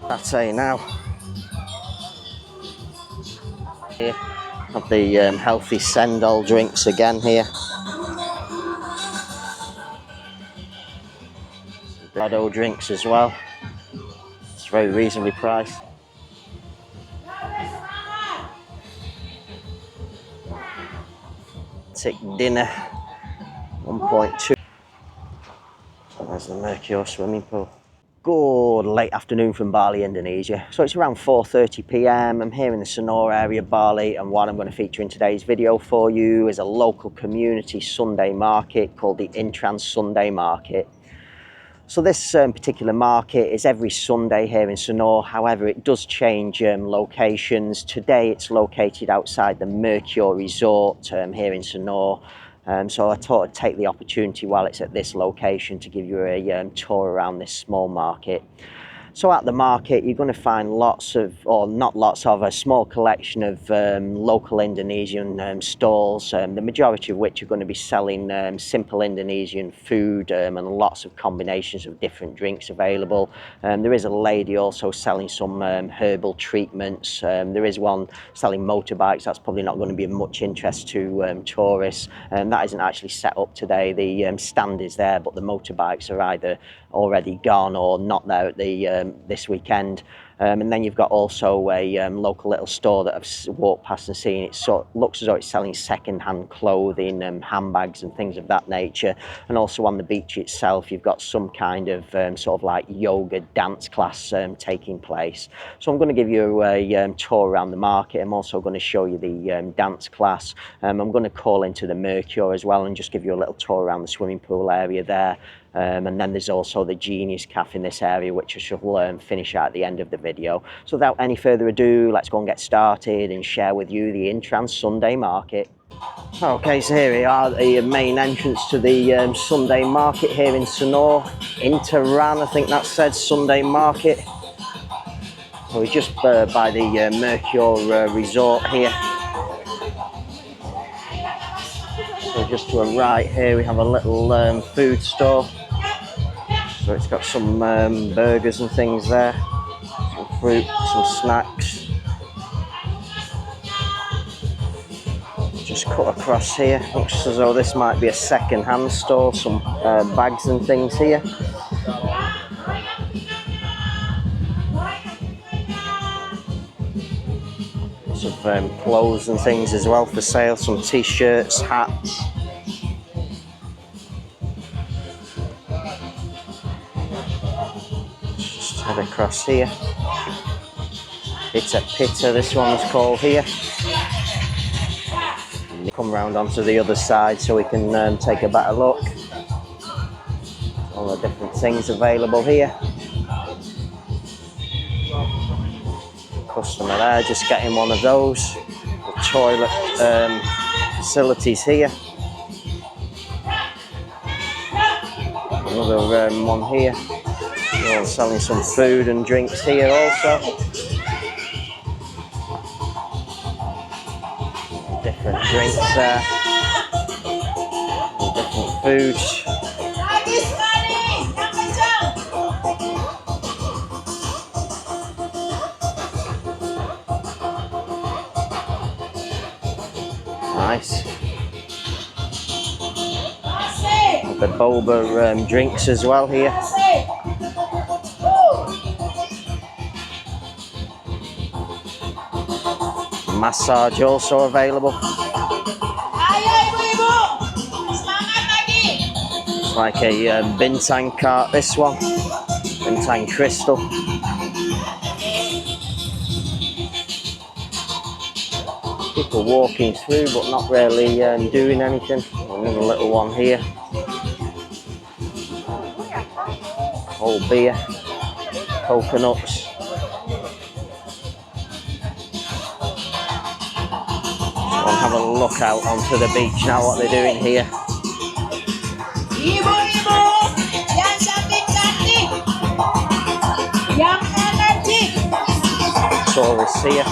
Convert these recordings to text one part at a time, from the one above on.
Latte now. Here, have the healthy Sendol drinks again here. Dorado drinks as well. It's very reasonably priced. Tick dinner, 1.2. There's the Mercure swimming pool. Good late afternoon from Bali, Indonesia. So it's around 4:30 p.m. I'm here in the Sanur area of Bali, and what I'm going to feature in today's video for you is a local community Sunday market called the Sunday Market. So this particular market is every Sunday here in Sanur. However, it does change locations. Today it's located outside the Mercure resort here in Sanur. So I thought I'd take the opportunity while it's at this location to give you a tour around this small market. So at the market, you're going to find lots of, or not lots of, a small collection of local Indonesian stalls, the majority of which are going to be selling simple Indonesian food and lots of combinations of different drinks available. There is a lady also selling some herbal treatments. There is one selling motorbikes. That's probably not going to be of much interest to tourists. That isn't actually set up today. The stand is there, but the motorbikes are either already gone or not there at the this weekend. And then you've got also a local little store that I've walked past and seen. It sort of looks as though it's selling second-hand clothing and handbags and things of that nature. And also on the beach itself, you've got some kind of sort of like yoga dance class taking place. So I'm going to give you a tour around the market. I'm also going to show you the dance class. I'm going to call into the Mercure as well and just give you a little tour around the swimming pool area there. And then there's also the Genius Cafe in this area, which I shall finish at the end of the video. So without any further ado, let's go and get started and share with you the Sunday Market. Okay, so here we are, the main entrance to the Sunday Market here in Sanur. Interan, I think that said, Sunday Market. So we're just by the Mercure resort here. So just to our right here we have a little food store. So it's got some burgers and things there, some fruit, some snacks. Just cut across here. Looks as though this might be a second-hand store, some bags and things here. Some clothes and things as well for sale, some t-shirts, hats. Just head across here. It's a Pitta, this one's called here. Come round onto the other side so we can take a better look. All the different things available here. Customer there, just getting one of those. The toilet facilities here. Another one here. They're selling some food and drinks here also. Different drinks there. And different foods. Nice. The boba drinks as well here. Massage also available. It's like a bintang cart, this one. Bintang crystal. People walking through but not really doing anything. Another little one here. Cold beer, coconuts. I'll have a look out onto the beach now what they're doing here. Ibu-ibu yang cantik-cantik, yang energi. Tourists here.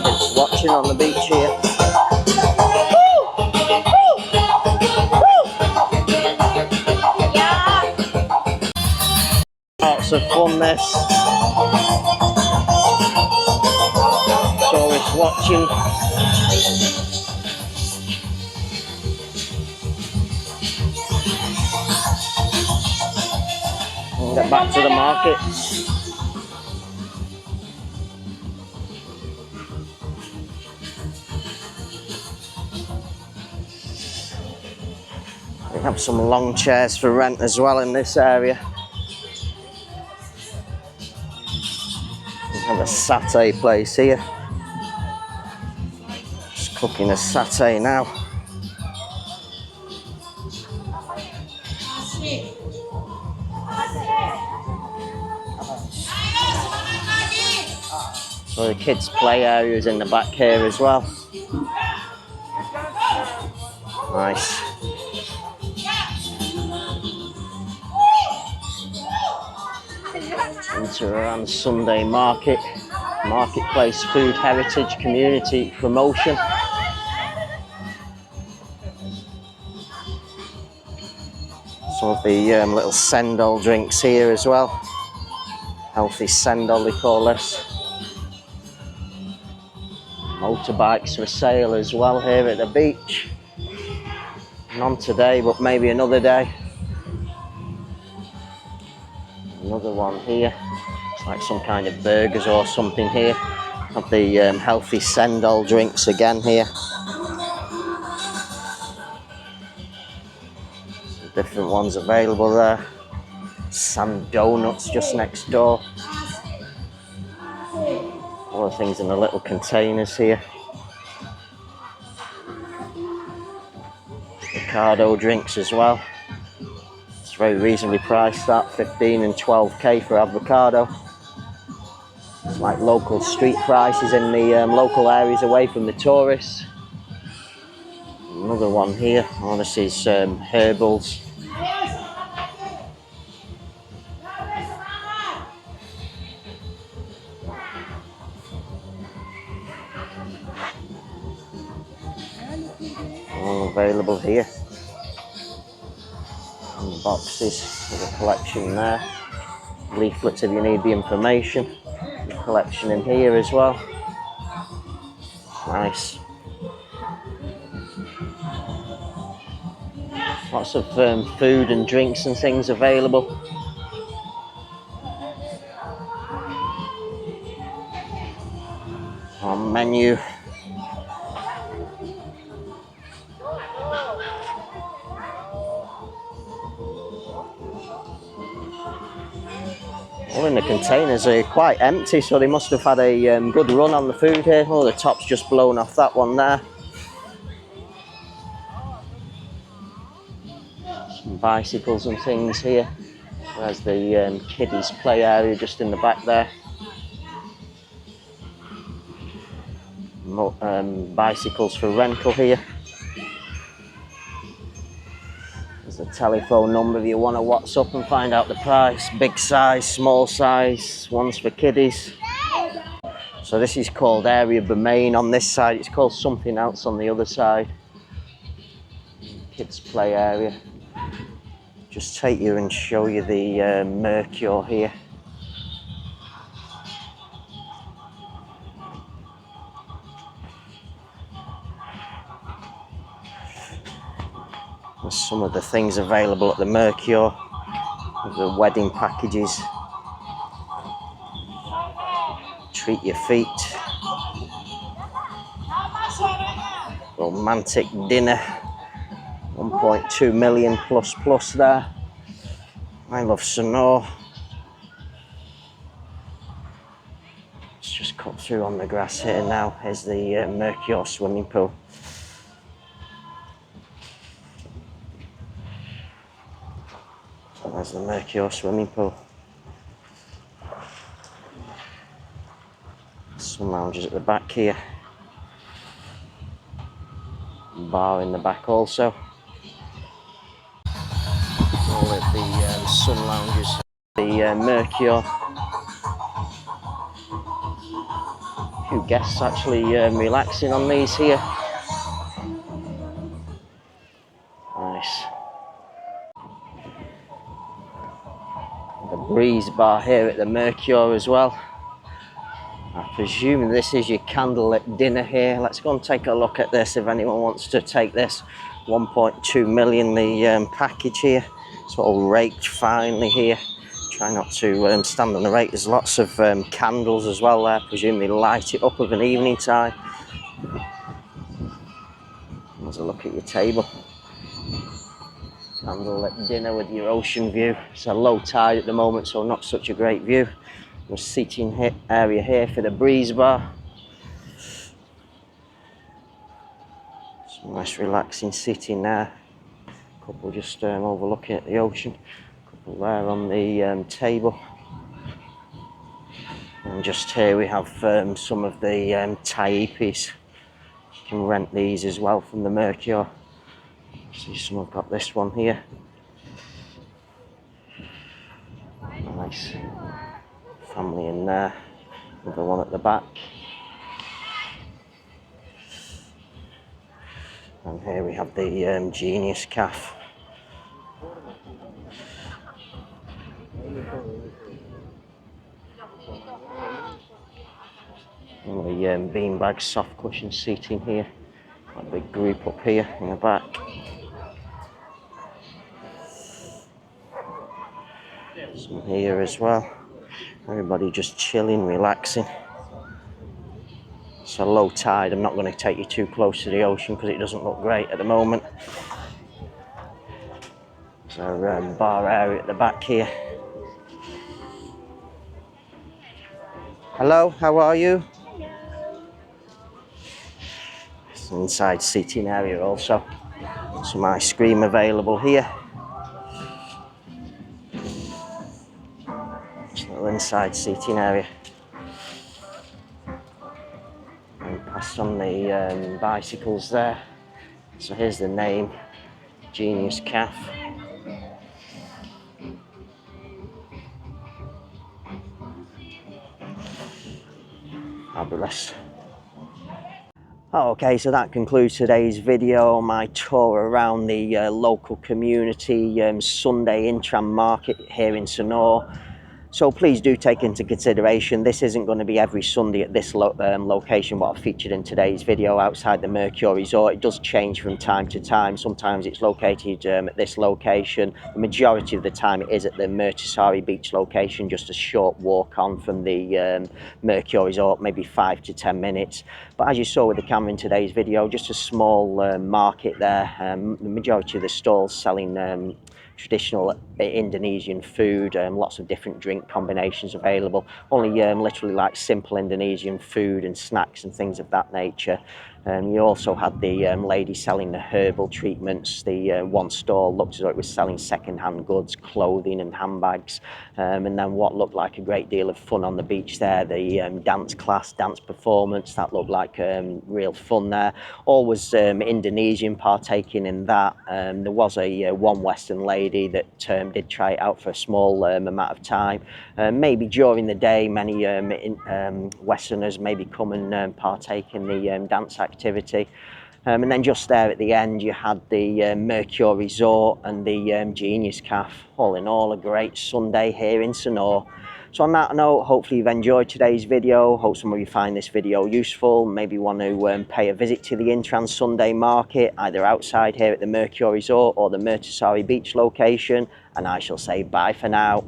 Kids watching on the beach here. Lots of fun this. Tourists watching. We'll get back to the market. We have some long chairs for rent as well in this area. We have a satay place here. Just cooking a satay now. So the kids' play area is in the back here as well. Nice. Sanur Sunday marketplace, food heritage, community promotion. Some of the little sendol drinks here as well. Healthy sendol they call this. Motorbikes for sale as well here at the beach. None today, but maybe another day. Another one here. It's like some kind of burgers or something here. Have the healthy sendol drinks again here. Some different ones available there. Some donuts just next door. All the things in the little containers here. Avocado drinks as well. It's very reasonably priced, that 15 and 12k for avocado. It's like local street prices in the local areas away from the tourists. Another one here. Oh, this is herbals. All available here. And the boxes, there's a collection there. Leaflets if you need the information. The collection in here as well. Nice. Lots of food and drinks and things available. On menu. All in the containers are quite empty, so they must have had a good run on the food here. Oh, the top's just blown off that one there. Some bicycles and things here. There's the kiddies play area just in the back there. Bicycles for rental here. There's a telephone number if you want to WhatsApp and find out the price. Big size, small size, ones for kiddies. So this is called Area Bermain on this side. It's called something else on the other side. Kids play area. Just take you and show you the Mercure here. There's some of the things available at the Mercure. The wedding packages. Treat your feet. Romantic dinner. 1.2 million plus there. I love Sanur. Let's just cut through on the grass here now. Here's the Mercure swimming pool. So there's the Mercure swimming pool. Some lounges at the back here. Bar in the back also. All of the sun lounges. The Mercure. A few guests actually relaxing on these here. Nice. The breeze bar here at the Mercure as well. I presume this is your candlelit dinner here. Let's go and take a look at this if anyone wants to take this. 1.2 million the package here. It's all raked finely here. Try not to stand on the rake. There's lots of candles as well there. Presume they light it up of an evening time. Let's a look at your table. Candlelit dinner with your ocean view. It's a low tide at the moment, so not such a great view. The seating area here for the breeze bar. Some nice relaxing sitting there. Couple just overlooking at the ocean. Couple there on the table. And just here we have some of the taipis. You can rent these as well from the Mercure. See, some have got this one here. Nice family in there. Another one at the back. And here we have the Genius Calf. And the beanbag soft cushion seating here. Got a big group up here in the back. Some here as well. Everybody just chilling, relaxing. It's a low tide. I'm not going to take you too close to the ocean because it doesn't look great at the moment. There's our bar area at the back here. Hello, how are you? It's an inside seating area also. Some ice cream available here. Little inside seating area. And past on the bicycles there. So here's the name, Genius Calf. Fabulous. Okay, so that concludes today's video, my tour around the local community Sunday Intram market here in Sanur. So please do take into consideration, this isn't going to be every Sunday at this location what I've featured in today's video outside the Mercure Resort. It does change from time to time. Sometimes it's located at this location. The majority of the time it is at the Mercure Beach location, just a short walk on from the Mercure Resort, maybe 5 to 10 minutes. But as you saw with the camera in today's video, just a small market there. The majority of the stalls selling traditional Indonesian food, lots of different drink combinations available. Only literally like simple Indonesian food and snacks and things of that nature. You also had the lady selling the herbal treatments. The one stall looked as though it was selling second-hand goods, clothing and handbags. And then what looked like a great deal of fun on the beach there, the dance class, dance performance, that looked like real fun there. All was Indonesian partaking in that. There was a one Western lady that did try it out for a small amount of time. Maybe during the day, many Westerners maybe come and partake in the dance activity. And then just there at the end you had the Mercure Resort and the Genius Calf. All in all, a great Sunday here in Sanur. So on that note, hopefully you've enjoyed today's video. Hope some of you find this video useful. Maybe want to pay a visit to the Intram Sunday market, either outside here at the Mercure Resort or the Mercure Beach location. And I shall say bye for now.